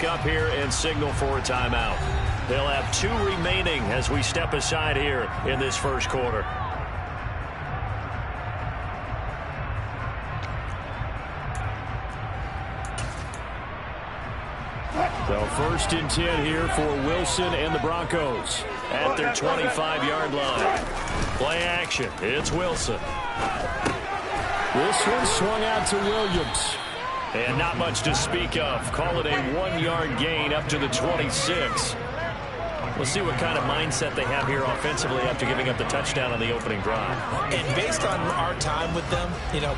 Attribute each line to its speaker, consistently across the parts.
Speaker 1: break up here and signal for a timeout. They'll have 2 remaining as we step aside here in this first quarter. So 1st and 10 here for Wilson and the Broncos at their 25-yard line. Play action. It's Wilson.
Speaker 2: This one swung out to Williams.
Speaker 1: And not much to speak of. Call it a 1-yard gain up to the 26. We'll see what kind of mindset they have here offensively after giving up the touchdown on the opening drive.
Speaker 3: And based on our time with them,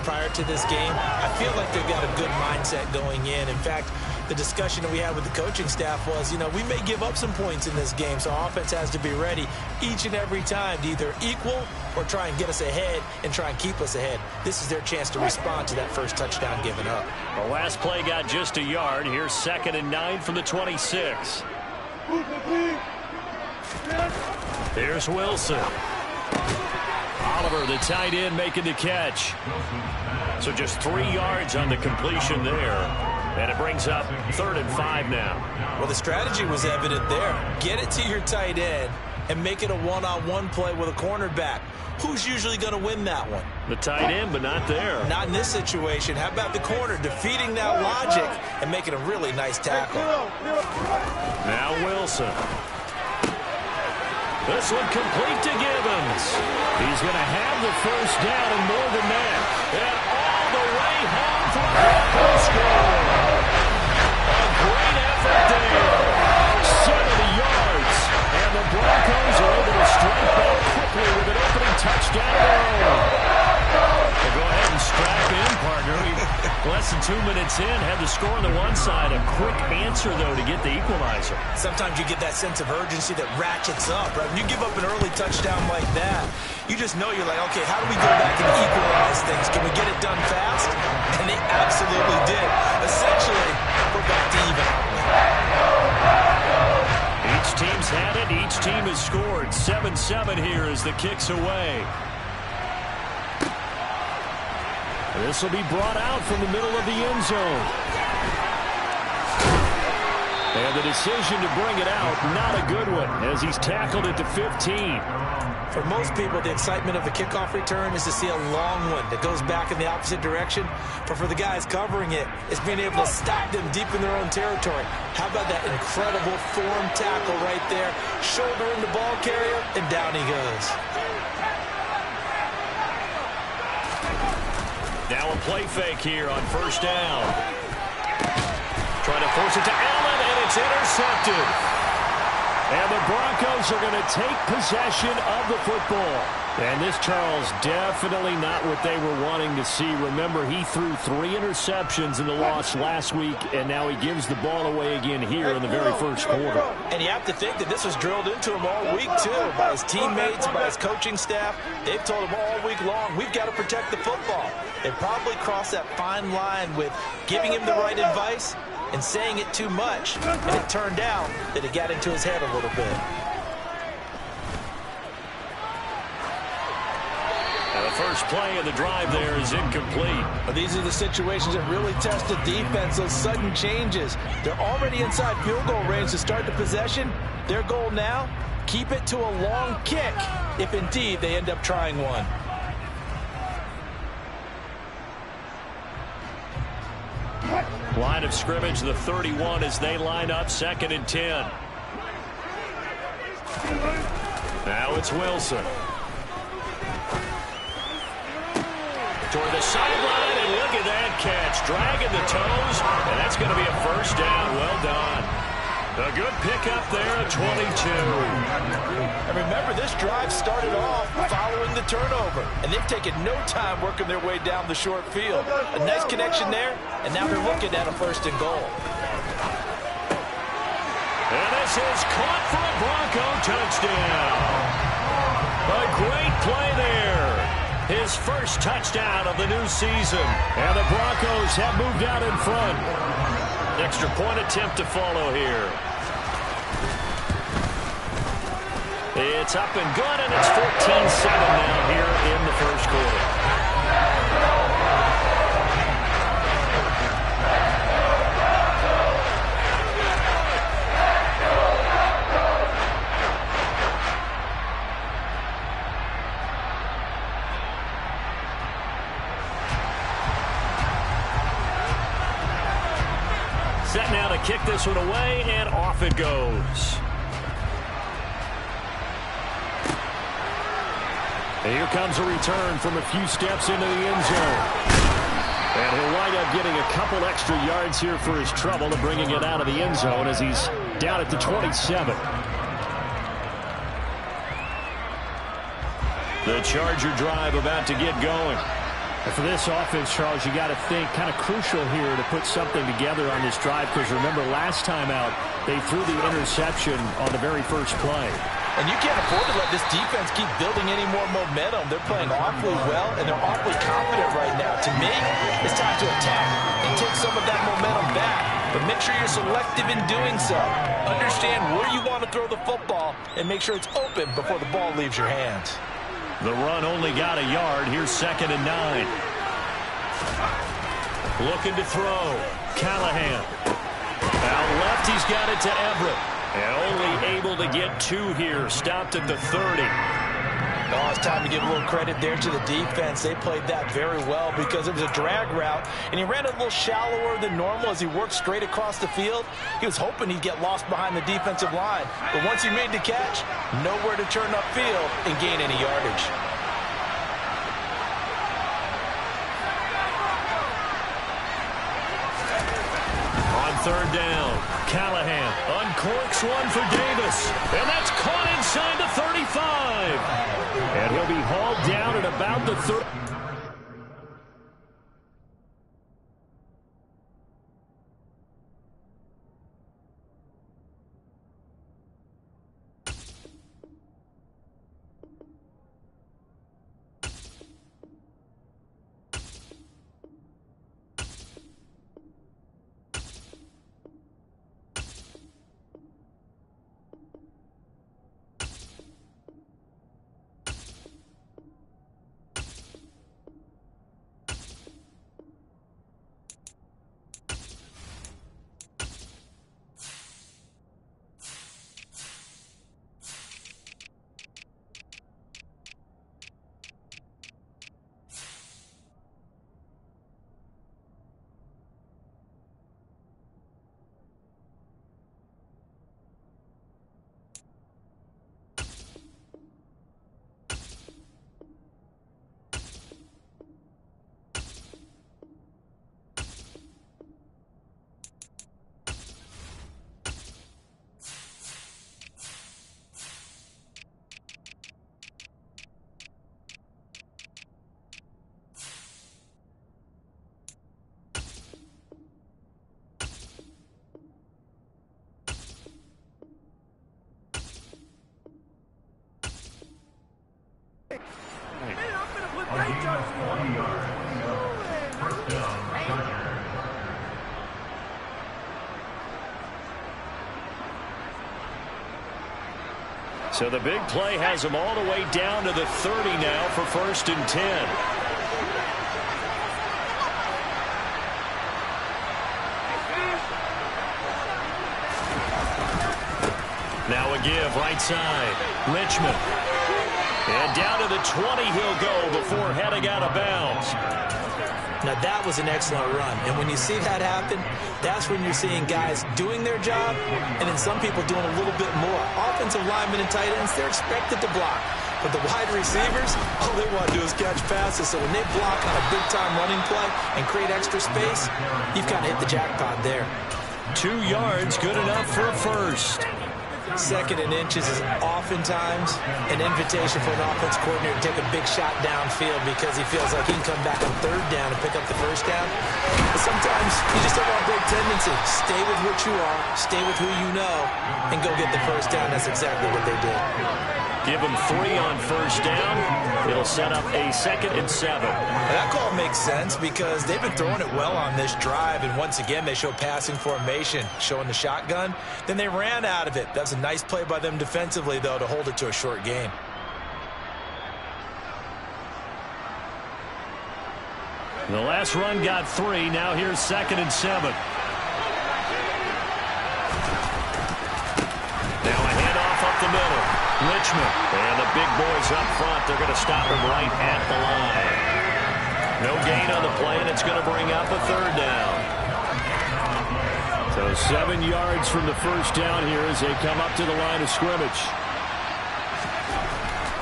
Speaker 3: prior to this game, I feel like they've got a good mindset going in. In fact, the discussion that we had with the coaching staff was, we may give up some points in this game, so our offense has to be ready each and every time to either equal or try and get us ahead and try and keep us ahead. This is their chance to respond to that first touchdown given up.
Speaker 1: The last play got just a yard. Here's 2nd and 9 from the 26. Here's Wilson. Oliver, the tight end, making the catch. So just 3 yards on the completion there. And it brings up 3rd and 5 now.
Speaker 3: Well, the strategy was evident there. Get it to your tight end and make it a one-on-one play with a cornerback. Who's usually going to win that one?
Speaker 1: The tight end, but not there.
Speaker 3: Not in this situation. How about the corner defeating that logic and making a really nice tackle?
Speaker 1: Now Wilson. This one complete to Gibbons. He's going to have the first down and more than that. And all the way home for the Broncos score. A great effort there. 70 yards. And the Broncos are able to strike back quickly with an opening touchdown. Well, go ahead and strap in, partner. Less than 2 minutes in, had the score on the one side. A quick answer, though, to get the equalizer.
Speaker 3: Sometimes you get that sense of urgency that ratchets up, right? When you give up an early touchdown like that, you just know you're like, okay, how do we go back and equalize things? Can we get it done fast? And they absolutely did. Essentially, we're back to even.
Speaker 1: Each team's had it. Each team has scored. 7-7 here as the kick's away. This will be brought out from the middle of the end zone. And the decision to bring it out, not a good one, as he's tackled it to 15.
Speaker 3: For most people, the excitement of the kickoff return is to see a long one that goes back in the opposite direction. But for the guys covering it, it's being able to stop them deep in their own territory. How about that incredible form tackle right there? Shoulder in the ball carrier, and down he goes.
Speaker 1: Now a play fake here on 1st down. Trying to force it to Allen, and it's intercepted. And the Broncos are going to take possession of the football. And this, Charles, definitely not what they were wanting to see. Remember, he threw 3 interceptions in the loss last week, and now he gives the ball away again here in the very first quarter.
Speaker 3: And you have to think that this was drilled into him all week, too, by his teammates, by his coaching staff. They've told him all week long, we've got to protect the football. They probably crossed that fine line with giving him the right advice and saying it too much. And it turned out that it got into his head a little bit.
Speaker 1: The first play of the drive there is incomplete.
Speaker 3: Well, these are the situations that really test the defense, those sudden changes. They're already inside field goal range to start the possession. Their goal now, keep it to a long kick, if indeed they end up trying one.
Speaker 1: Line of scrimmage, the 31 as they line up, 2nd and 10. Now it's Wilson. Toward the sideline, and look at that catch. Dragging the toes, and that's going to be a first down. Well done. A good pickup there at 22.
Speaker 3: And remember, this drive started off following the turnover, and they've taken no time working their way down the short field. A nice connection there, and now they're looking at a 1st and goal.
Speaker 1: And this is caught for a Bronco touchdown. A great play there. His first touchdown of the new season. And the Broncos have moved out in front. Extra point attempt to follow here. It's up and good, and it's 14-7 now here in the first quarter. Set now to kick this one away, and off it goes. And here comes a return from a few steps into the end zone. And he'll wind up getting a couple extra yards here for his trouble and bringing it out of the end zone as he's down at the 27. The Charger drive about to get going.
Speaker 2: And for this offense, Charles, you got to think kind of crucial here to put something together on this drive, because remember last time out they threw the interception on the very first play.
Speaker 3: And you can't afford to let this defense keep building any more momentum. They're playing awfully well, and they're awfully confident right now. To me, it's time to attack and take some of that momentum back. But make sure you're selective in doing so. Understand where you want to throw the football and make sure it's open before the ball leaves your hands.
Speaker 1: The run only got a yard. Here's 2nd and 9. Looking to throw. Callahan. Out left, he's got it to Everett. And only able to get 2 here. Stopped at the 30.
Speaker 3: Oh, it's time to give a little credit there to the defense. They played that very well because it was a drag route, and he ran it a little shallower than normal as he worked straight across the field. He was hoping he'd get lost behind the defensive line, but once he made the catch, nowhere to turn upfield and gain any yardage.
Speaker 1: On 3rd down, Callahan uncorks one for Davis, and that's caught inside the 35. And he'll be hauled down at about the 30. So the big play has him all the way down to the 30 now for 1st and 10. Now a give right side. Richmond. And down to the 20 he'll go before heading out of bounds.
Speaker 3: Now that was an excellent run, and when you see that happen, that's when you're seeing guys doing their job and then some people doing a little bit more. Offensive linemen and tight ends, they're expected to block. But the wide receivers, all they want to do is catch passes. So when they block on a big-time running play and create extra space, you've kind of hit the jackpot there.
Speaker 1: 2 yards, good enough for a first.
Speaker 3: 2nd and inches is oftentimes an invitation for an offense coordinator to take a big shot downfield because he feels like he can come back on 3rd down and pick up the first down. But sometimes you just don't want a big tendency. Stay with what you are, stay with who you know, and go get the first down. That's exactly what they did.
Speaker 1: Give him 3 on 1st down. It'll set up a 2nd and 7.
Speaker 3: Now that call makes sense because they've been throwing it well on this drive, and once again they show passing formation, showing the shotgun. Then they ran out of it. That's a nice play by them defensively, though, to hold it to a short gain.
Speaker 1: The last run got 3. Now here's 2nd and 7. Now a handoff up the middle. Richmond. And the big boys up front. They're going to stop him right at the line. No gain on the play, and it's going to bring up a 3rd down.
Speaker 2: So 7 yards from the first down here as they come up to the line of scrimmage.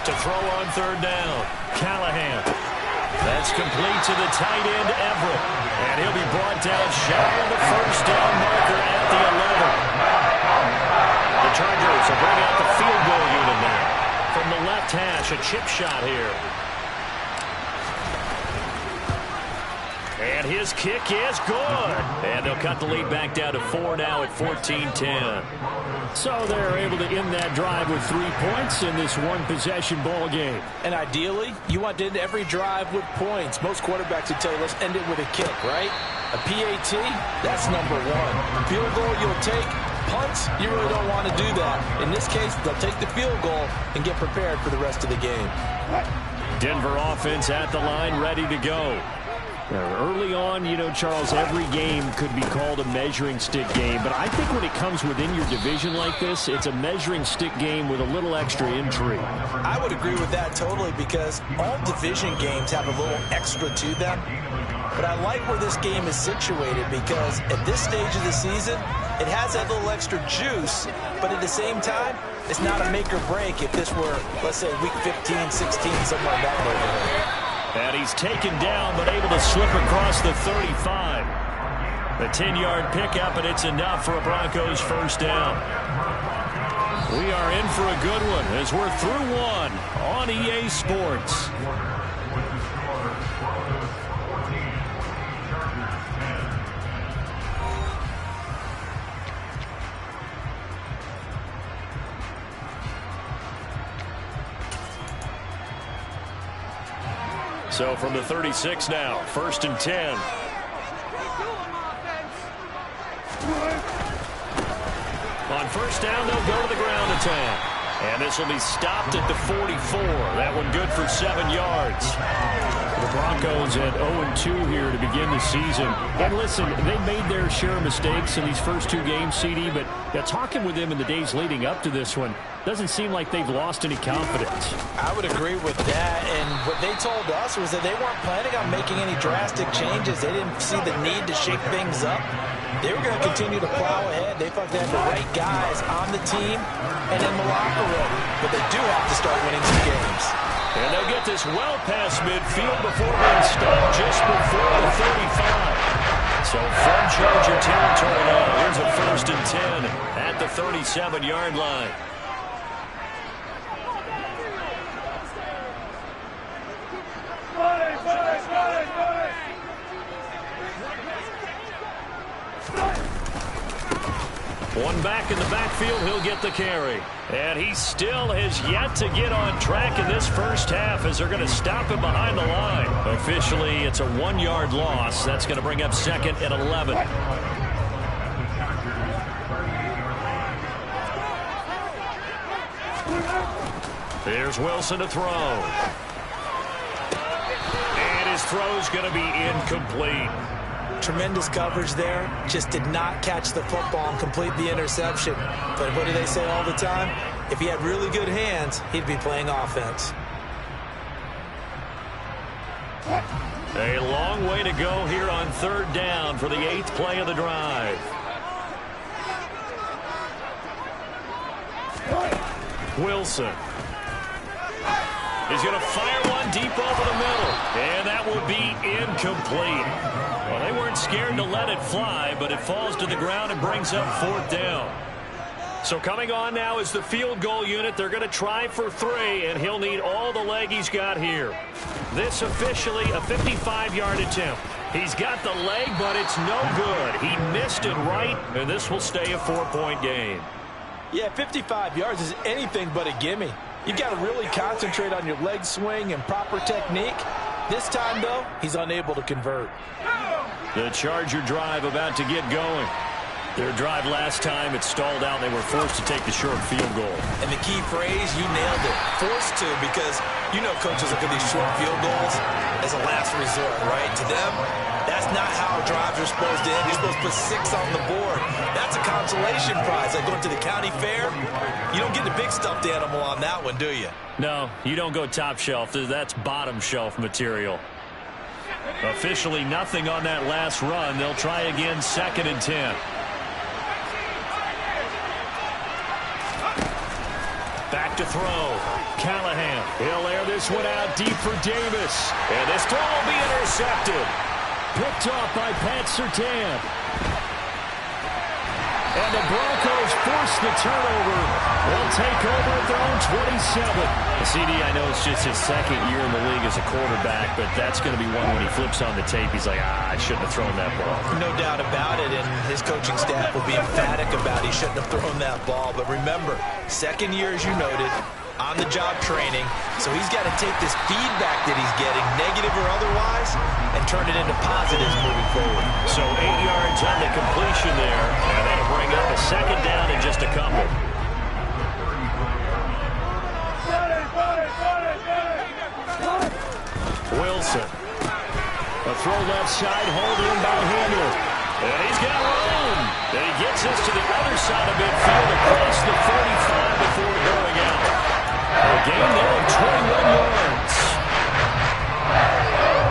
Speaker 1: To throw on third down, Callahan. That's complete to the tight end, Everett. And he'll be brought down shy of the first down marker at the 11. The Chargers will bring out the field goal unit now. From the left hash, a chip shot here. And his kick is good. And they'll cut the lead back down to 4 now at 14-10.
Speaker 2: So they're able to end that drive with 3 points in this one-possession ball game.
Speaker 3: And ideally, you want to end every drive with points. Most quarterbacks would tell you, let's end it with a kick, right? A PAT, that's number one. Field goal you'll take. Punts, you really don't want to do that. In this case, they'll take the field goal and get prepared for the rest of the game.
Speaker 2: Denver offense at the line, ready to go. Early on, you know, Charles, every game could be called a measuring stick game. But I think when it comes within your division like this, it's a measuring stick game with a little extra intrigue.
Speaker 3: I would agree with that totally because all division games have a little extra to them. But I like where this game is situated because at this stage of the season, it has that little extra juice. But at the same time, it's not a make or break if this were, let's say, week 15, 16, somewhere in that neighborhood.
Speaker 2: And he's taken down, but able to slip across the 35. A 10-yard pickup, and it's enough for a Broncos first down. We are in for a good one as we're through one on EA Sports. So from the 36 now, 1st and 10. On first down, they'll go to the ground attack. And this will be stopped at the 44. That one good for 7 yards. The Broncos at 0-2 here to begin the season. And listen, they made their share of mistakes in these first 2 games, CD, but talking with them in the days leading up to this one, doesn't seem like they've lost any confidence.
Speaker 3: I would agree with that, and what they told us was that they weren't planning on making any drastic changes. They didn't see the need to shake things up. They were going to continue to plow ahead. They thought they had the right guys on the team and in the locker room, but they do have to start winning some games.
Speaker 1: And they'll get this well past midfield before being stopped just before the 35. So from Charger territory now, here's a 1st and 10 at the 37-yard line. One back in the backfield, he'll get the carry. And he still has yet to get on track in this first half as they're going to stop him behind the line. Officially, it's a 1-yard loss. That's going to bring up 2nd and 11. Here's Wilson to throw. And his throw's going to be incomplete.
Speaker 3: Tremendous coverage there. Just did not catch the football and complete the interception. But what do they say all the time? If he had really good hands, he'd be playing offense.
Speaker 1: A long way to go here on 3rd down for the 8th play of the drive. Wilson. He's going to fire one deep over the middle. And that will be incomplete. Well, they weren't scared to let it fly, but it falls to the ground and brings up 4th down. So coming on now is the field goal unit. They're going to try for 3, and he'll need all the leg he's got here. This officially a 55-yard attempt. He's got the leg, but it's no good. He missed it right, and this will stay a 4-point game.
Speaker 3: Yeah, 55 yards is anything but a gimme. You've got to really concentrate on your leg swing and proper technique. This time, though, he's unable to convert.
Speaker 1: The Charger drive about to get going. Their drive last time, it stalled out. They were forced to take the short field goal.
Speaker 3: And the key phrase, you nailed it. Forced to, because you know coaches look at these short field goals as a last resort, right? To them, that's not how drives are supposed to end. You're supposed to put 6 on the board. That's a consolation prize. Like going to the county fair, you don't get the big stuffed animal on that one, do you?
Speaker 1: No, you don't go top shelf. That's bottom shelf material. Officially nothing on that last run. They'll try again 2nd and 10.
Speaker 2: Back to throw. Callahan. He'll air this one out deep for Davis. And this throw will be intercepted.
Speaker 1: Picked off by Pat Surtain. And the Broncos force the turnover. They'll take over at their own 27.
Speaker 2: CD, I know it's just his second year in the league as a quarterback, but that's going to be one when he flips on the tape. He's like, I shouldn't have thrown that ball.
Speaker 3: No doubt about it, and his coaching staff will be emphatic about he shouldn't have thrown that ball. But remember, second year, as you noted, on-the-job training, so he's got to take this feedback that he's getting, negative or otherwise, and turn it into positives moving forward.
Speaker 2: So 8 yards on the completion there, and that'll bring up a second down in just a couple. Wilson. A throw left side, hold in by Hamler. And he's got room. And he gets us to the other side of midfield across the 45 before going out. A gain there of 21 yards.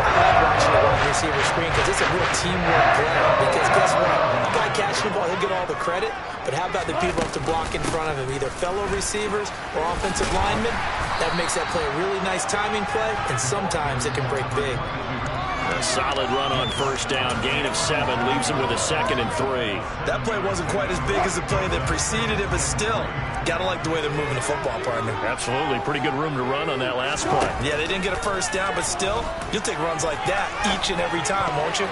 Speaker 3: I like watching the wide receiver screen because it's a real teamwork play. Because guess what? The guy catching the ball, he'll get all the credit. But how about the people up to block in front of him, either fellow receivers or offensive linemen? That makes that play a really nice timing play, and sometimes it can break big.
Speaker 2: A solid run on first down. Gain of 7 leaves him with a 2nd and 3.
Speaker 3: That play wasn't quite as big as the play that preceded it, but still, gotta like the way they're moving the football, partner.
Speaker 2: Absolutely. Pretty good room to run on that last play.
Speaker 3: Yeah, they didn't get a first down, but still, you'll take runs like that each and every time, won't you?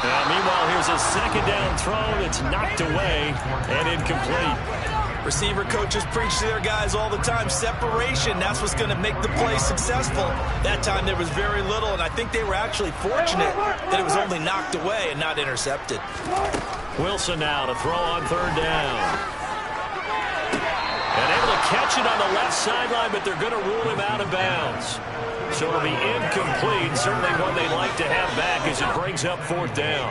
Speaker 2: Meanwhile, here's a second down throw that's knocked away and incomplete.
Speaker 3: Receiver coaches preach to their guys all the time. Separation, that's what's going to make the play successful. That time there was very little, and I think they were actually fortunate that it was only knocked away and not intercepted.
Speaker 2: Wilson now to throw on third down. And able to catch it on the left sideline, but they're going to rule him out of bounds. So it'll be incomplete. Certainly one they'd like to have back as it brings up fourth down.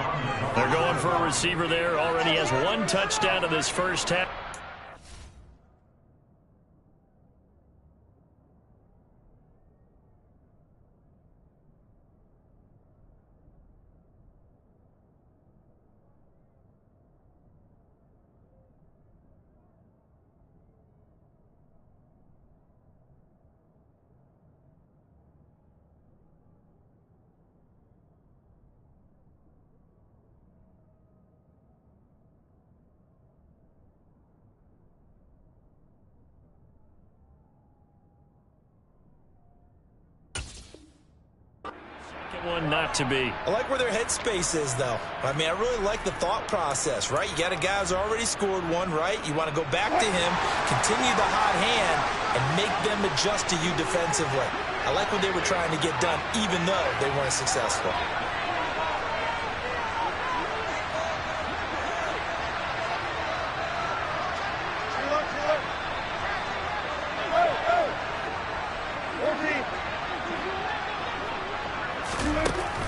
Speaker 2: They're going for a receiver there. Already has 1 touchdown in this first half. One not to be.
Speaker 3: I like where their headspace is, though. I mean, I really like the thought process, right? You got a guy who's already scored one, right? You want to go back to him, continue the hot hand, and make them adjust to you defensively. I like what they were trying to get done, even though they weren't successful.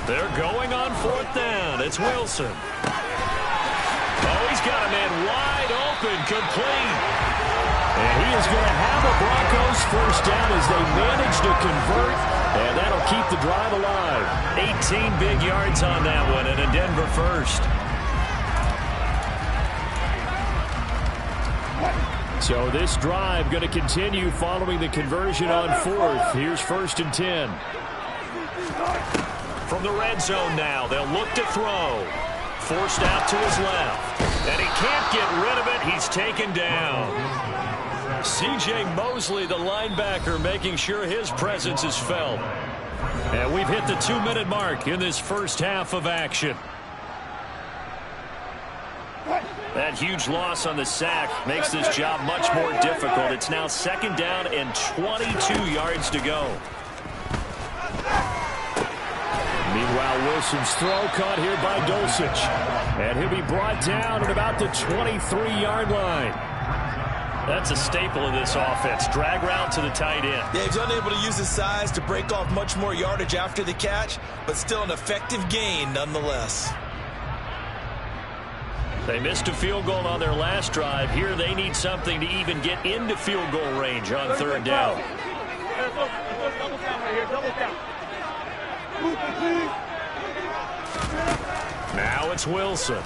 Speaker 2: They're going on fourth down. It's Wilson. Oh, he's got a man wide open, complete.
Speaker 1: And he is going to have a Broncos first down as they manage to convert, and that'll keep the drive alive.
Speaker 2: 18 big yards on that one, and a Denver first.
Speaker 1: So this drive going to continue following the conversion on fourth. Here's 1st and 10.
Speaker 2: From the red zone now, they'll look to throw. Forced out to his left. And he can't get rid of it. He's taken down. C.J. Mosley, the linebacker, making sure his presence is felt. And we've hit the 2-minute mark in this first half of action. That huge loss on the sack makes this job much more difficult. It's now 2nd down and 22 yards to go.
Speaker 1: Meanwhile, Wilson's throw caught here by Dulcich. And he'll be brought down at about the 23-yard line.
Speaker 2: That's a staple of this offense. Drag route to the tight end.
Speaker 3: Yeah, he's unable to use his size to break off much more yardage after the catch, but still an effective gain nonetheless.
Speaker 2: They missed a field goal on their last drive. Here they need something to even get into field goal range on third down. Now it's Wilson.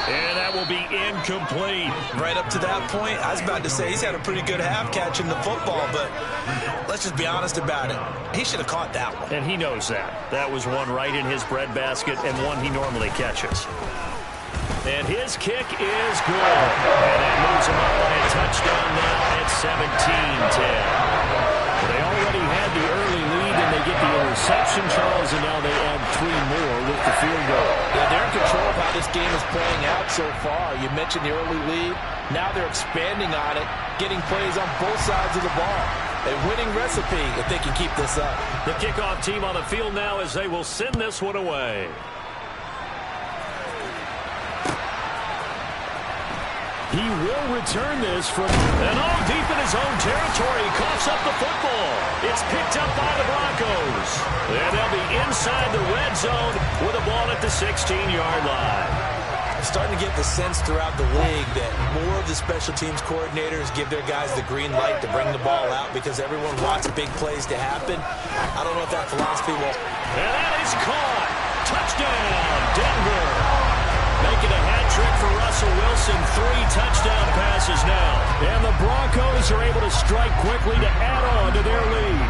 Speaker 2: And that will be incomplete.
Speaker 3: Right up to that point, I was about to say he's had a pretty good half catching the football, but let's just be honest about it. He should have caught that one.
Speaker 2: And he knows that. That was one right in his breadbasket and one he normally catches. And his kick is good. And that moves him up by a touchdown now at 17-10. They already had the early lead, and they get the interception, Charles, and now they add 3 more with the field goal.
Speaker 3: Yeah, they're in control of how this game is playing out so far. You mentioned the early lead. Now they're expanding on it, getting plays on both sides of the ball. A winning recipe if they can keep this up.
Speaker 2: The kickoff team on the field now as they will send this one away. He will return this from all deep in his own territory. He coughs up the football. It's picked up by the Broncos. And they'll be inside the red zone with a ball at the 16-yard line.
Speaker 3: I'm starting to get the sense throughout the league that more of the special teams coordinators give their guys the green light to bring the ball out because everyone wants big plays to happen. I don't know if that philosophy will.
Speaker 2: And that is caught. Touchdown, Denver. Making a hat trick for Russell Wilson. 3 touchdown passes now. And the Broncos are able to strike quickly to add on to their lead.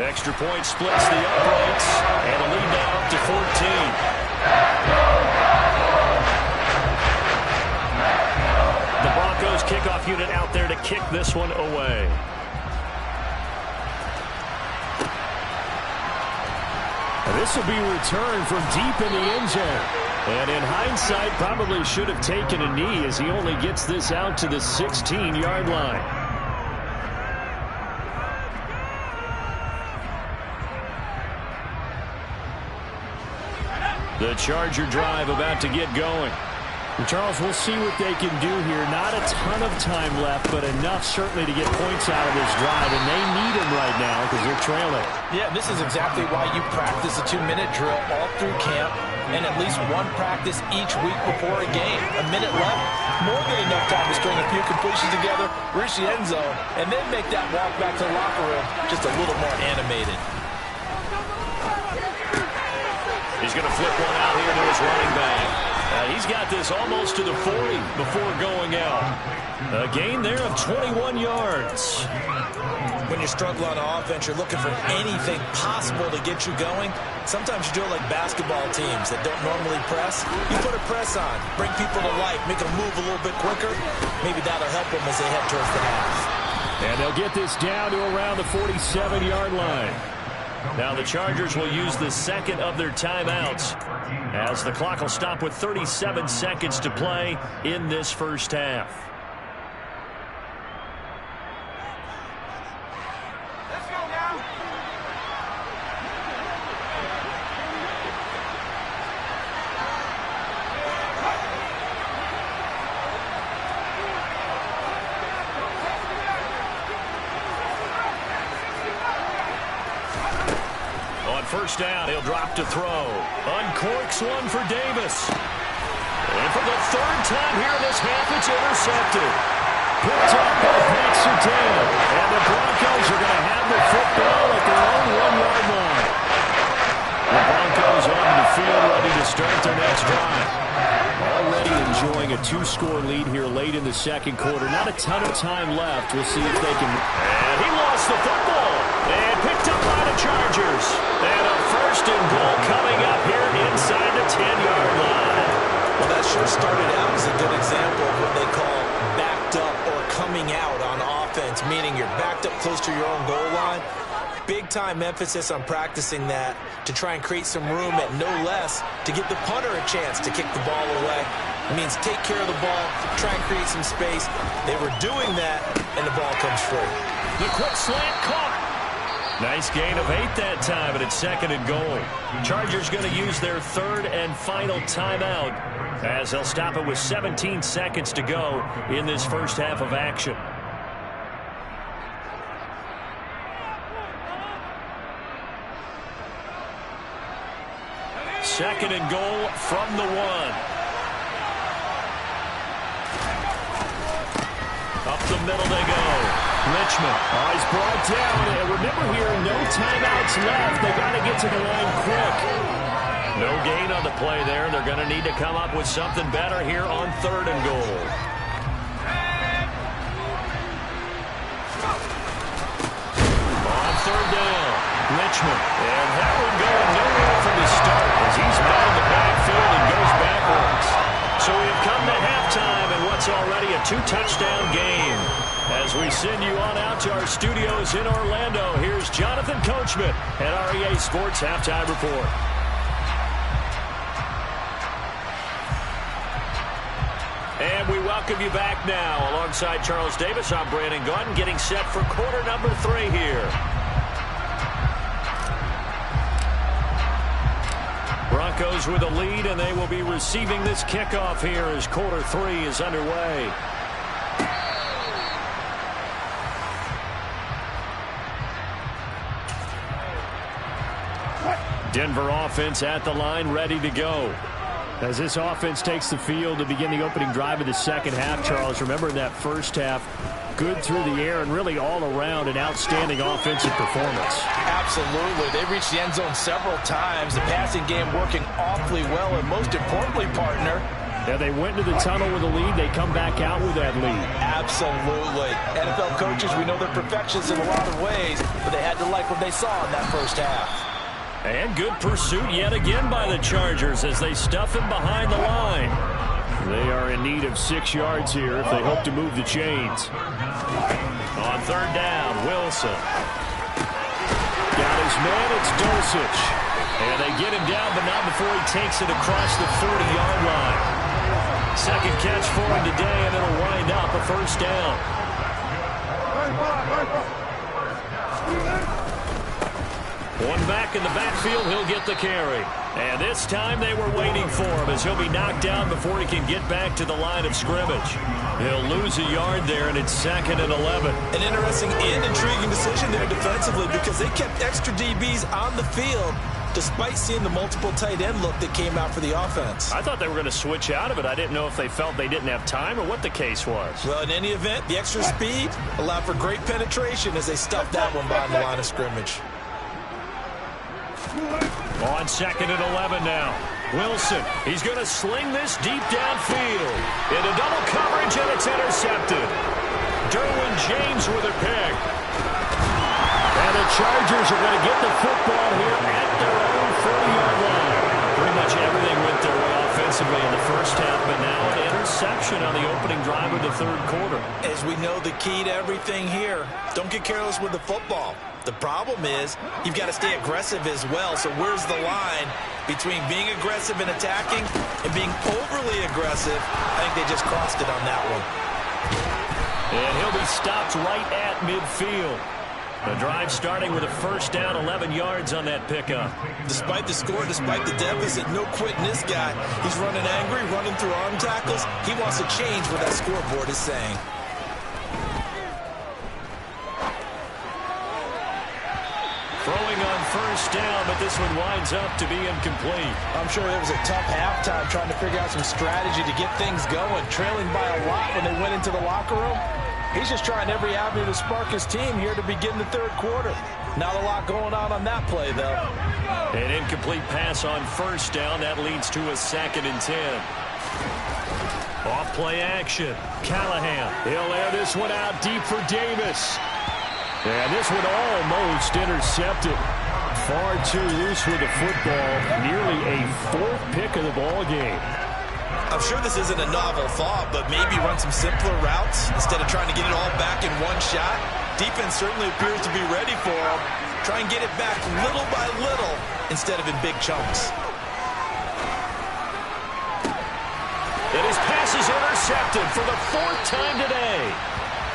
Speaker 2: Extra point splits the uprights. And a lead now up to 14. The Broncos kickoff unit out there to kick this one away. This will be returned from deep in the end zone. And in hindsight, probably should have taken a knee as he only gets this out to the 16-yard line. The Charger drive about to get going. And Charles, we'll see what they can do here. Not a ton of time left, but enough certainly to get points out of this drive, and they need them right now because they're trailing.
Speaker 3: Yeah, this is exactly why you practice a 2-minute drill all through camp and at least one practice each week before a game. A minute left, more than enough time to string a few completions together, reach the end zone, and then make that walk back to the locker room just a little more animated.
Speaker 2: He's going to flip one out here to his running back. He's got this almost to the 40 before going out. A gain there of 21 yards.
Speaker 3: When you struggle on offense, you're looking for anything possible to get you going. Sometimes you do it like basketball teams that don't normally press. You put a press on, bring people to life, make them move a little bit quicker. Maybe that'll help them as they head towards the half.
Speaker 2: And they'll get this down to around the 47-yard line. Now the Chargers will use the second of their timeouts as the clock will stop with 37 seconds to play in this first half.
Speaker 4: Let's go now.
Speaker 2: First down, he'll drop to throw. Uncorks one for Davis. And for the 3rd time here in this half, it's intercepted. Picked up by Pat Surtain. And the Broncos are going to have the football at their own 1-yard line. The Broncos on the field ready to start their next drive. Already enjoying a 2-score lead here late in the second quarter. Not a ton of time left. We'll see if they can. And he lost the football. And picked up by the Chargers. And a 1st and goal coming up here inside the 10-yard line.
Speaker 3: Well, that sure started out as a good example of what they call backed up or coming out on offense, meaning you're backed up close to your own goal line. Big-time emphasis on practicing that to try and create some room at no less to give the punter a chance to kick the ball away. It means take care of the ball, try and create some space. They were doing that, and the ball comes free.
Speaker 2: The quick slant caught. Nice gain of 8 that time, but it's 2nd and goal. Chargers going to use their 3rd and final timeout as they'll stop it with 17 seconds to go in this first half of action. Second and goal from the 1. Up the middle they go. Richmond. He's brought down. And remember here, no timeouts seconds left. They got to get to the line quick. No gain on the play there. They're going to need to come up with something better here on 3rd and goal. On 3rd down, Richmond. And that one going nowhere from the start as he's met in the backfield and goes backwards. So we have come to halftime in what's already a 2-touchdown game. As we send you on out to our studios in Orlando, here's Jonathan Coachman at REA Sports Halftime Report. And we welcome you back now. Alongside Charles Davis, I'm Brandon Gaudin, getting set for quarter number 3 here. Broncos with a lead, and they will be receiving this kickoff here as quarter 3 is underway. Denver offense at the line, ready to go. As this offense takes the field to begin the opening drive of the second half, Charles, remember in that first half, good through the air and really all around an outstanding offensive performance.
Speaker 3: Absolutely. They reached the end zone several times. The passing game working awfully well, and most importantly, partner,
Speaker 2: yeah, they went to the tunnel with a lead. They come back out with that lead.
Speaker 3: Absolutely. NFL coaches, we know they're perfectionists in a lot of ways, but they had to like what they saw in that first half.
Speaker 2: And good pursuit yet again by the Chargers as they stuff him behind the line. They are in need of 6 yards here if they hope to move the chains. On 3rd down, Wilson. Got his man, it's Dulcich. And they get him down, but not before he takes it across the 40-yard line. Second catch for him today, and it'll wind up a first down. One back in the backfield, he'll get the carry. And this time they were waiting for him as he'll be knocked down before he can get back to the line of scrimmage. He'll lose a yard there, and it's 2nd and 11.
Speaker 3: An interesting and intriguing decision there defensively because they kept extra DBs on the field despite seeing the multiple tight end look that came out for the offense.
Speaker 2: I thought they were going to switch out of it. I didn't know if they felt they didn't have time or what the case was.
Speaker 3: Well, in any event, the extra speed allowed for great penetration as they stuffed that one behind the line of scrimmage.
Speaker 2: On 2nd and 11 now. Wilson, he's going to sling this deep downfield. Into double coverage, and it's intercepted. Derwin James with a pick. And the Chargers are going to get the football here at their own 40-yard line. Pretty much everything went their way offensively in the first half, but now an interception on the opening drive of the 3rd quarter.
Speaker 3: As we know, the key to everything here, don't get careless with the football. The problem is you've got to stay aggressive as well. So where's the line between being aggressive and attacking and being overly aggressive? I think they just crossed it on that one.
Speaker 2: And he'll be stopped right at midfield. The drive starting with a first down, 11 yards on that pickup.
Speaker 3: Despite the score, despite the deficit, no quitting this guy. He's running angry, running through arm tackles. He wants to change what that scoreboard is saying.
Speaker 2: Throwing on first down, but this one winds up to be incomplete.
Speaker 3: I'm sure it was a tough halftime trying to figure out some strategy to get things going, trailing by a lot when they went into the locker room. He's just trying every avenue to spark his team here to begin the 3rd quarter. Not a lot going on that play, though.
Speaker 2: An incomplete pass on first down. That leads to a 2nd and 10. Off play action. Callahan. He'll air this one out deep for Davis. And this one almost intercepted. Far too loose with the football. Nearly a 4th pick of the ball game.
Speaker 3: I'm sure this isn't a novel thought, but maybe run some simpler routes instead of trying to get it all back in one shot. Defense certainly appears to be ready for him. Try and get it back little by little instead of in big chunks.
Speaker 2: And his pass is intercepted for the 4th time today.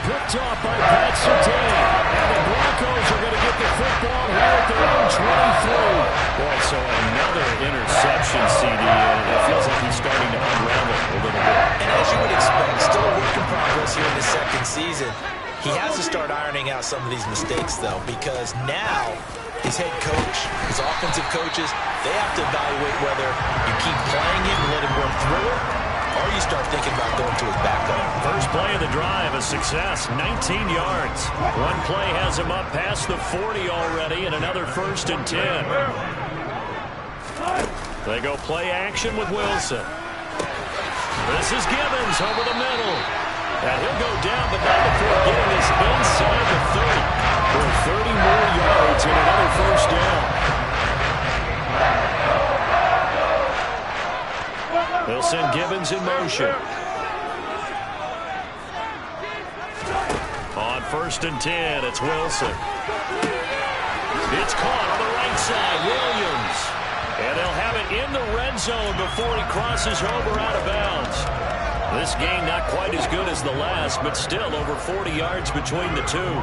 Speaker 2: Picked off by Pat Surtain. And the Broncos are going to get the football here at their own 23. Boy, so another interception, CD. And it feels like he's starting to unravel a little bit.
Speaker 3: And as you would expect, still a work in progress here in the 2nd season. He has to start ironing out some of these mistakes, though, because now his head coach, his offensive coaches, they have to evaluate whether you keep playing him and let him work through it, or you start thinking about going to his backup.
Speaker 2: First play of the drive, a success, 19 yards. One play has him up past the 40 already, and another 1st and 10. They go play action with Wilson. This is Gibbons over the middle. And he'll go down, but not before getting this inside the 30. For 30 more yards and another 1st down. They'll send Gibbons in motion. On 1st and 10, it's Wilson. It's caught on the right side, Williams. And they'll have it in the red zone before he crosses over out of bounds. This game not quite as good as the last, but still over 40 yards between the two.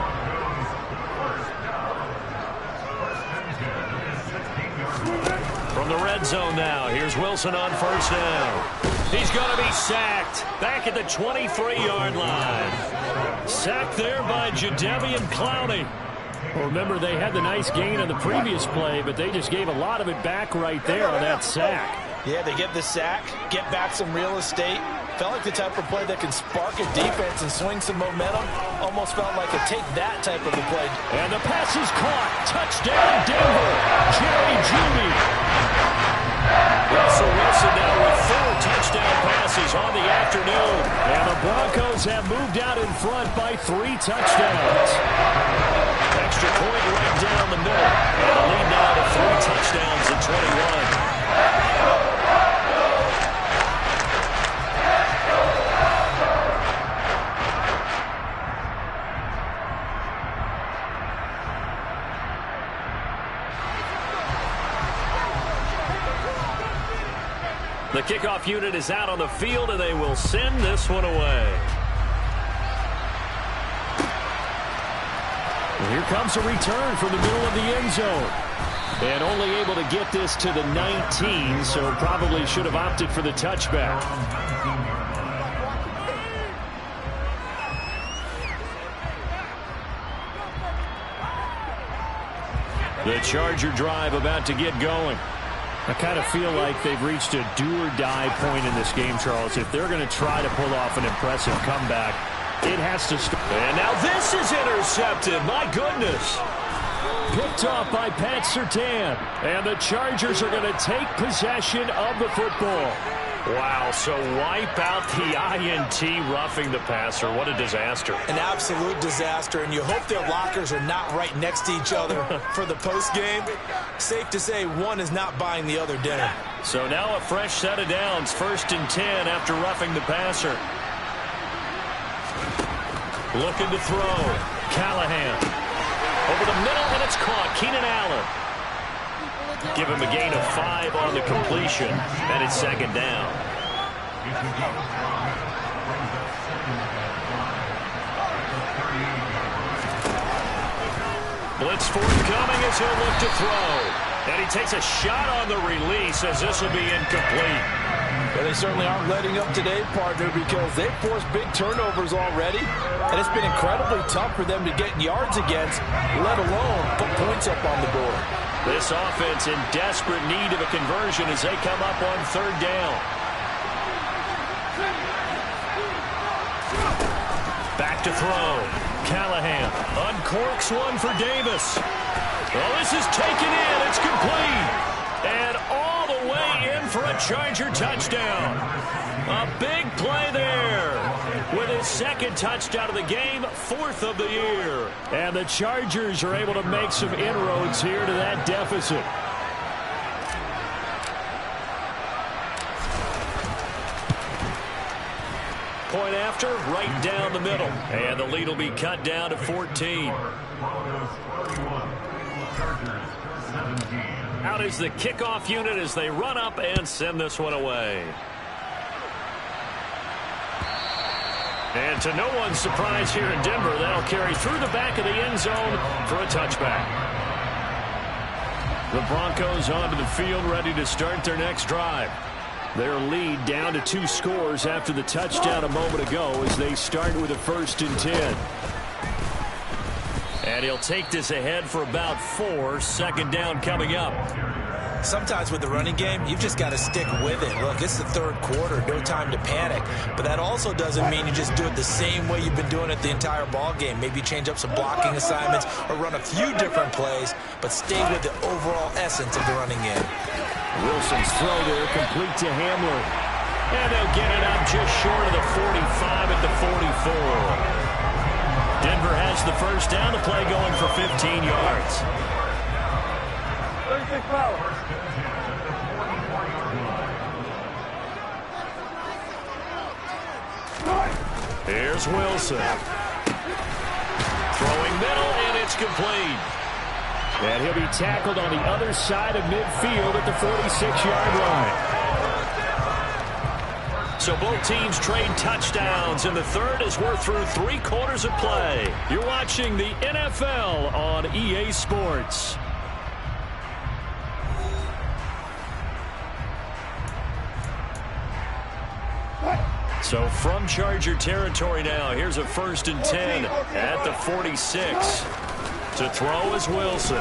Speaker 2: From the red zone now, here's Wilson on 1st down. He's going to be sacked back at the 23-yard line. Sacked there by Jadeveon Clowney.
Speaker 1: Well, remember, they had the nice gain on the previous play, but they just gave a lot of it back right there on that sack.
Speaker 3: Yeah, they get the sack, get back some real estate. Felt like the type of play that can spark a defense and swing some momentum. Almost felt like a take that type of a play.
Speaker 1: And the pass is caught. Touchdown, Denver. Jerry Jeudy.
Speaker 2: Russell Wilson now with 4 touchdown passes on the afternoon.
Speaker 1: And the Broncos have moved out in front by 3 touchdowns.
Speaker 2: Extra point right down the middle. And a lead now to 3 touchdowns at 21. The kickoff unit is out on the field, and they will send this one away.
Speaker 1: And here comes a return from the middle of the end zone. And only able to get this to the 19, so probably should have opted for the touchback.
Speaker 2: The Charger drive about to get going.
Speaker 1: I kind of feel like they've reached a do-or-die point in this game, Charles. If they're going to try to pull off an impressive comeback, it has to start.
Speaker 2: And now this is intercepted. My goodness.
Speaker 1: Picked off by Pat Surtain. And the Chargers are going to take possession of the football.
Speaker 2: Wow, so wipe out the INT roughing the passer. What a disaster.
Speaker 3: An absolute disaster, and you hope their lockers are not right next to each other for the postgame. Safe to say one is not buying the other dinner.
Speaker 2: So now a fresh set of downs, 1st and 10 after roughing the passer. Looking to throw. Callahan. Over the middle, and it's caught. Keenan Allen. Give him a gain of 5 on the completion, and it's 2nd down. Blitz forthcoming as he'll look to throw. And he takes a shot on the release as this will be incomplete.
Speaker 3: Well, they certainly aren't letting up today, partner, because they've forced big turnovers already, and it's been incredibly tough for them to get yards against, let alone put points up on the board.
Speaker 2: This offense in desperate need of a conversion as they come up on 3rd down. Back to throw. Callahan uncorks one for Davis. Oh, this is taken in. It's complete. And all the way in for a Charger touchdown. A big play there. With his 2nd touchdown of the game, 4th of the year.
Speaker 1: And the Chargers are able to make some inroads here to that deficit.
Speaker 2: Point after, right down the middle. And the lead will be cut down to 14. Out is the kickoff unit as they run up and send this one away. And to no one's surprise here in Denver, that'll carry through the back of the end zone for a touchback.
Speaker 1: The Broncos onto the field ready to start their next drive. Their lead down to 2 scores after the touchdown a moment ago as they start with a 1st and 10.
Speaker 2: And he'll take this ahead for about 4. 2nd down coming up.
Speaker 3: sometimes with the running game, you've just got to stick with it. Look, it's the third quarter, no time to panic. But that also doesn't mean you just do it the same way you've been doing it the entire ball game. Maybe change up some blocking assignments or run a few different plays, but stay with the overall essence of the running game.
Speaker 2: Wilson's throw there complete to Hamler. And they'll get it up just short of the 45 at the 44. Denver has the first down. The play going for 15 yards.
Speaker 4: 36 foul.
Speaker 2: Here's Wilson. Throwing middle, and it's complete. And he'll be tackled on the other side of midfield at the 46-yard line. So both teams trade touchdowns, and the third as we're through 3 quarters of play. You're watching the NFL on EA Sports. So from Charger territory now, here's a 1st and 10 at the 46. To throw is Wilson.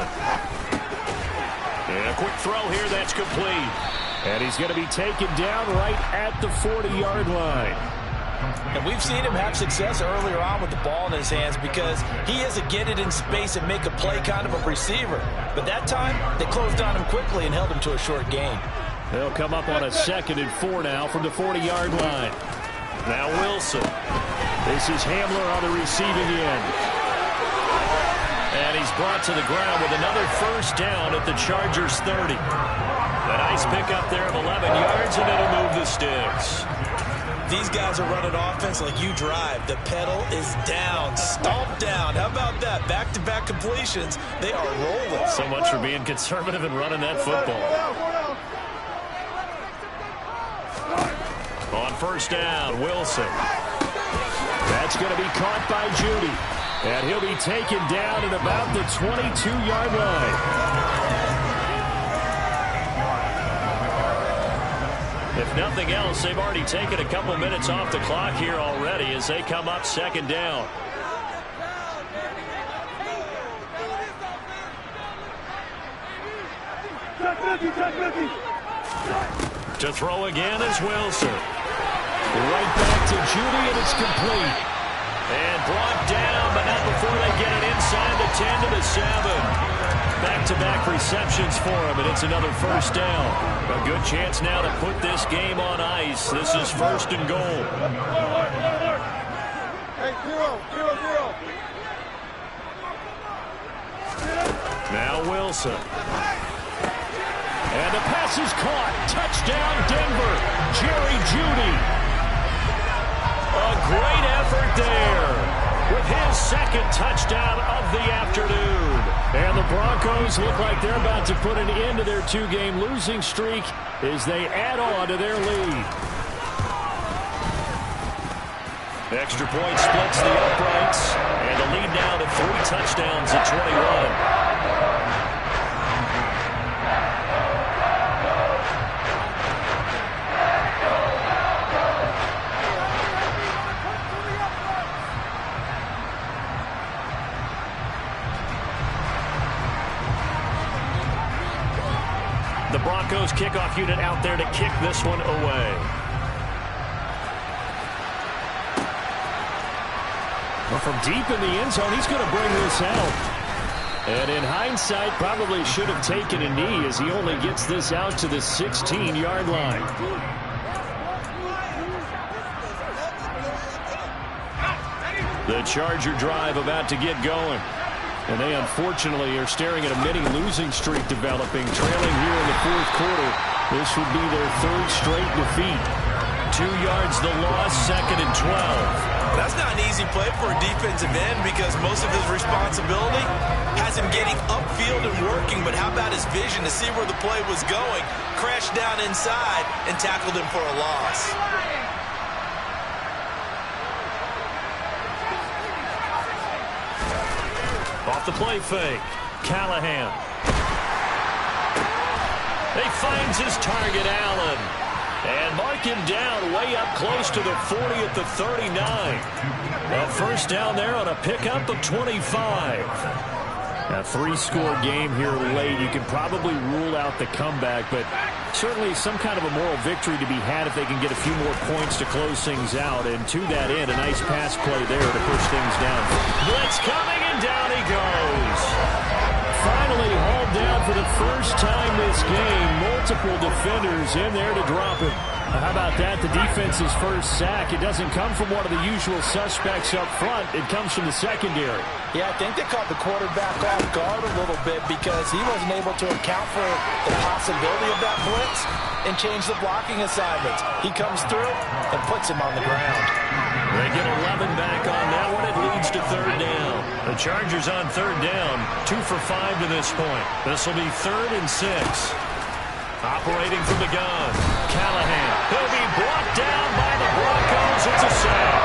Speaker 2: And a quick throw here, that's complete. And he's going to be taken down right at the 40-yard line.
Speaker 3: And we've seen him have success earlier on with the ball in his hands because he is a get it in space and make a play kind of a receiver. But that time, they closed on him quickly and held him to a short gain.
Speaker 2: They'll come up on a 2nd and 4 now from the 40-yard line. Now Wilson. This is Hamler on the receiving end. And he's brought to the ground with another first down at the Chargers 30. A nice pickup there of 11 yards, and it'll move the sticks.
Speaker 3: These guys are running offense like you drive. The pedal is down, stomped down. How about that? Back-to-back completions. They are rolling.
Speaker 2: So much for being conservative and running that football. On first down, Wilson. That's going to be caught by Judy. And he'll be taken down at about the 22-yard line. If nothing else, they've already taken a couple minutes off the clock here already as they come up 2nd down. To throw again is Wilson. Right back to Judy, and it's complete. And brought down, but not before they get it inside the 10 to the 7. Back-to-back receptions for him, and it's another first down. A good chance now to put this game on ice. This is 1st and goal.
Speaker 4: Hey, 0.
Speaker 2: Now Wilson. And the pass is caught. Touchdown, Denver. Jerry Jeudy. A great effort there with his 2nd touchdown of the afternoon. And the Broncos look like they're about to put an end to their 2-game losing streak as they add on to their lead. The extra point splits the uprights, and the lead now to 3 touchdowns at 21. The Broncos kickoff unit out there to kick this one away. Well, from deep in the end zone, he's going to bring this out. And in hindsight, probably should have taken a knee as he only gets this out to the 16-yard line. The Charger drive about to get going. And they unfortunately are staring at a mini losing streak developing, trailing here in the 4th quarter. This would be their 3rd straight defeat. 2 yards the loss, 2nd and 12.
Speaker 3: That's not an easy play for a defensive end because most of his responsibility has him getting upfield and working. But how about his vision to see where the play was going, crashed down inside, and tackled him for a loss.
Speaker 2: Off the play fake, Callahan. He finds his target, Allen. And mark him down way up close to the 40 at the 39. A first down there on a pickup of 25. A three-score game here late. You can probably rule out the comeback, but certainly some kind of a moral victory to be had if they can get a few more points to close things out. And to that end, a nice pass play there to push things down.
Speaker 1: Blitz coming, and down he goes.
Speaker 2: Finally hauled down for the first time this game. Multiple defenders in there to drop him. How about that? The defense's first sack. It doesn't come from one of the usual suspects up front. It comes from the secondary.
Speaker 3: Yeah, I think they caught the quarterback off guard a little bit because he wasn't able to account for the possibility of that blitz and change the blocking assignments. He comes through and puts him on the ground.
Speaker 2: They get 11 back on that one. It leads to third down.
Speaker 1: The Chargers on third down, 2 for 5 to this point. This will be 3rd and 6. Operating from the gun, Callahan. He'll be brought down by the Broncos. It's a sack.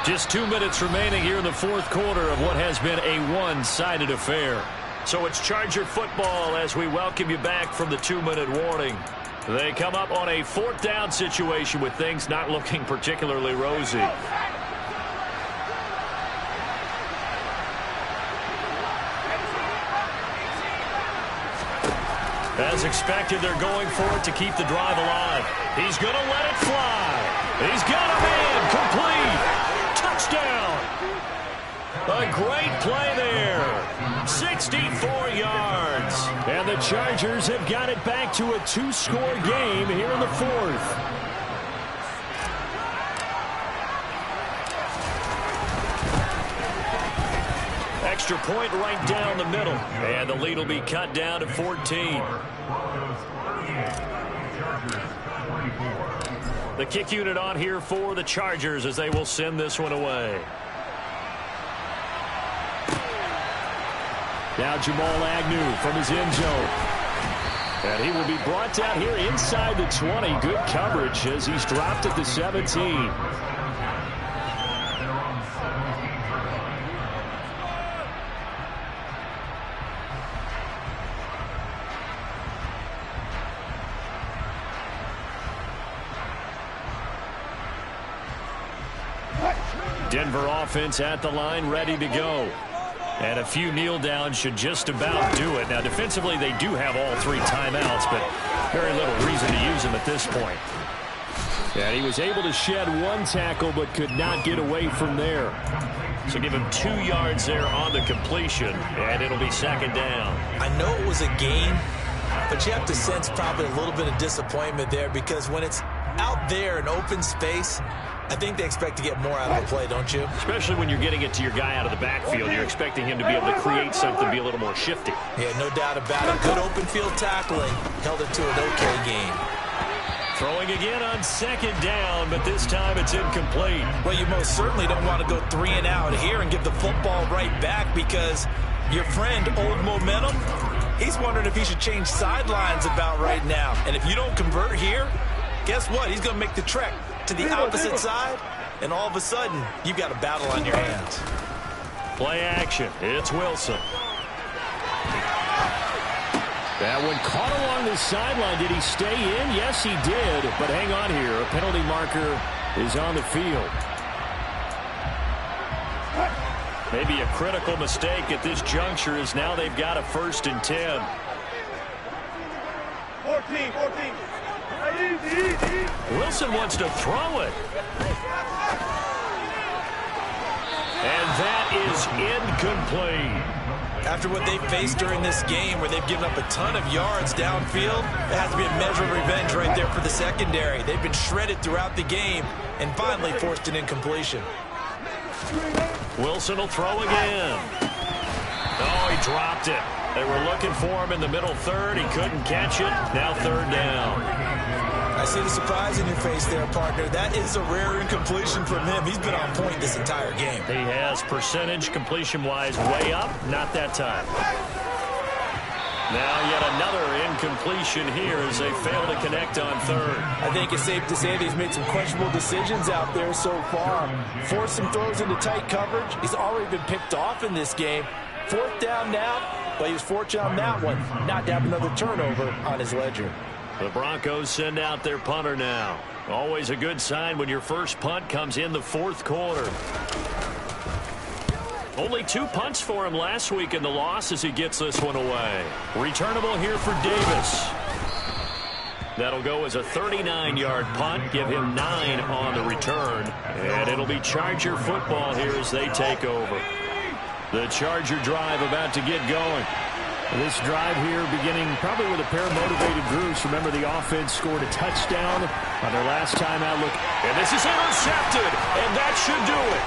Speaker 1: Just 2 minutes remaining here in the fourth quarter of what has been a one-sided affair. So it's Charger football as we welcome you back from the 2-minute warning. They come up on a 4th down situation with things not looking particularly rosy. As expected, they're going for it to keep the drive alive. He's going to let it fly. He's got a man. Complete. Touchdown. A great play there. 64 yards.
Speaker 2: And the Chargers have got it back to a 2-score game here in the 4th.
Speaker 1: Extra point right down the middle. And the lead will be cut down to 14. The kick unit on here for the Chargers as they will send this one away.
Speaker 2: Now Jamal Agnew from his end zone. And he will be brought down here inside the 20. Good coverage as he's dropped at the 17.
Speaker 1: Denver offense at the line, ready to go. And a few kneel downs should just about do it. Now, defensively, they do have all 3 timeouts, but very little reason to use them at this point.
Speaker 2: And he was able to shed 1 tackle, but could not get away from there.
Speaker 1: So give him 2 yards there on the completion, and it'll be 2nd down.
Speaker 3: I know it was a gain, but you have to sense probably a little bit of disappointment there because when it's out there in open space, I think they expect to get more out of the play, don't you?
Speaker 1: Especially when you're getting it to your guy out of the backfield. You're expecting him to be able to create something, be a little more shifty.
Speaker 3: Yeah, no doubt about it. Good open field tackling. Held it to an okay game.
Speaker 1: Throwing again on 2nd down, but this time it's incomplete.
Speaker 3: Well, you most certainly don't want to go 3 and out here and give the football right back because your friend, Old Momentum, he's wondering if he should change sidelines about right now. And if you don't convert here, guess what? He's going to make the trek to the opposite side, and all of a sudden, you've got a battle on your hands.
Speaker 1: Play action. It's Wilson.
Speaker 2: That one caught along the sideline. Did he stay in? Yes, he did. But hang on here. A penalty marker is on the field.
Speaker 1: Maybe a critical mistake at this juncture is now they've got a 1st and 10.
Speaker 4: 14.
Speaker 1: Wilson wants to throw it. And that is incomplete.
Speaker 3: After what they've faced during this game where they've given up a ton of yards downfield, there has to be a measure of revenge right there for the secondary. They've been shredded throughout the game and finally forced an incompletion.
Speaker 1: Wilson will throw again. Oh, he dropped it. They were looking for him in the middle 3rd. He couldn't catch it. Now 3rd down.
Speaker 3: I see the surprise in your face there, partner. That is a rare incompletion from him. He's been on point this entire game.
Speaker 1: He has percentage completion-wise way up. Not that time. Now yet another incompletion here as they fail to connect on 3rd.
Speaker 3: I think it's safe to say that he's made some questionable decisions out there so far. Forced some throws into tight coverage. He's already been picked off in this game. 4th down now, but he was fortunate on that one not to have another turnover on his ledger.
Speaker 1: The Broncos send out their punter now.
Speaker 2: Always a good sign when your first punt comes in the fourth quarter. Only 2 punts for him last week in the loss as he gets this one away. Returnable here for Davis. That'll go as a 39-yard punt, give him 9 on the return. And it'll be Charger football here as they take over. The Charger drive about to get going.
Speaker 1: This drive here beginning probably with a pair of motivated groups. Remember, the offense scored a touchdown on their last time out. Look,
Speaker 2: and this is intercepted, and that should do it.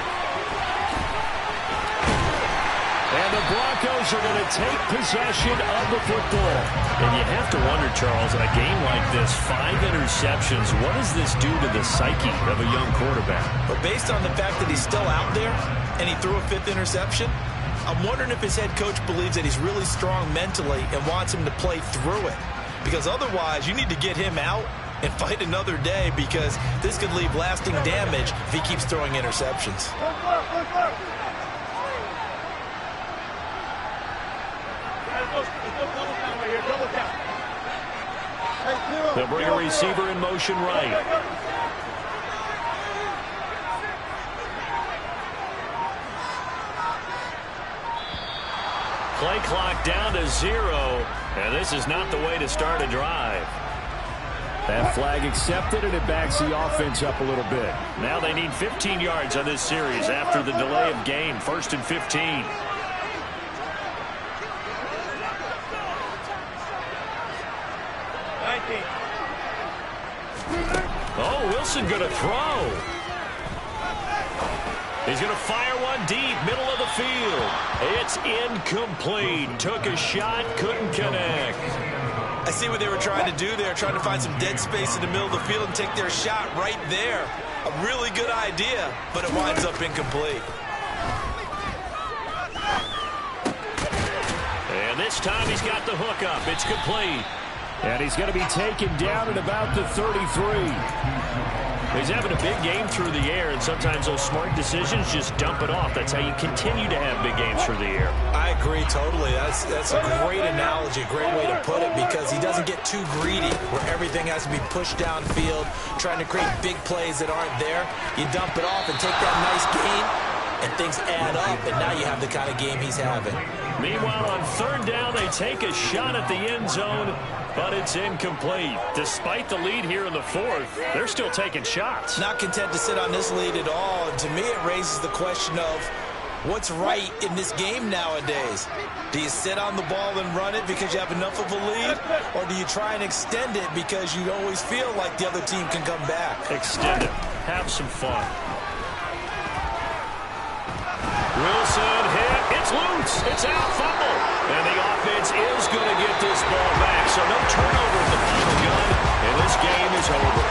Speaker 1: And the Broncos are going to take possession of the football.
Speaker 2: And you have to wonder, Charles, in a game like this, 5 interceptions, what does this do to the psyche of a young quarterback?
Speaker 3: But based on the fact that he's still out there and he threw a 5th interception, I'm wondering if his head coach believes that he's really strong mentally and wants him to play through it. Because otherwise, you need to get him out and fight another day, because this could leave lasting damage if he keeps throwing interceptions.
Speaker 2: They'll bring a receiver in motion right. Play clock down to 0, and this is not the way to start a drive.
Speaker 1: That flag accepted, and it backs the offense up a little bit.
Speaker 2: Now they need 15 yards on this series after the delay of game. 1st and 15. Oh, Wilson going to throw. He's going to fire one deep, middle of the field. It's incomplete. Took a shot, couldn't connect.
Speaker 3: I see what they were trying to do there, trying to find some dead space in the middle of the field and take their shot right there. A really good idea, but it winds up incomplete.
Speaker 2: And this time he's got the hook up. It's complete.
Speaker 1: And he's going to be taken down at about the 33.
Speaker 2: He's having a big game through the air, and sometimes those smart decisions just dump it off. That's how you continue to have big games through the air.
Speaker 3: I agree totally. That's a great analogy, a great way to put it, because he doesn't get too greedy where everything has to be pushed downfield, trying to create big plays that aren't there. You dump it off and take that nice gain, and things add up, and now you have the kind of game he's having.
Speaker 2: Meanwhile, on 3rd down, they take a shot at the end zone, but it's incomplete. Despite the lead here in the 4th, they're still taking shots.
Speaker 3: Not content to sit on this lead at all. And to me, it raises the question of what's right in this game nowadays. Do you sit on the ball and run it because you have enough of a lead? Or do you try and extend it because you always feel like the other team can come back?
Speaker 2: Extend it. Have some fun. Wilson hit. It's loose. It's out. Fumble. And the offense is going to get this ball back. So no turnover at the final gun. And this game is over.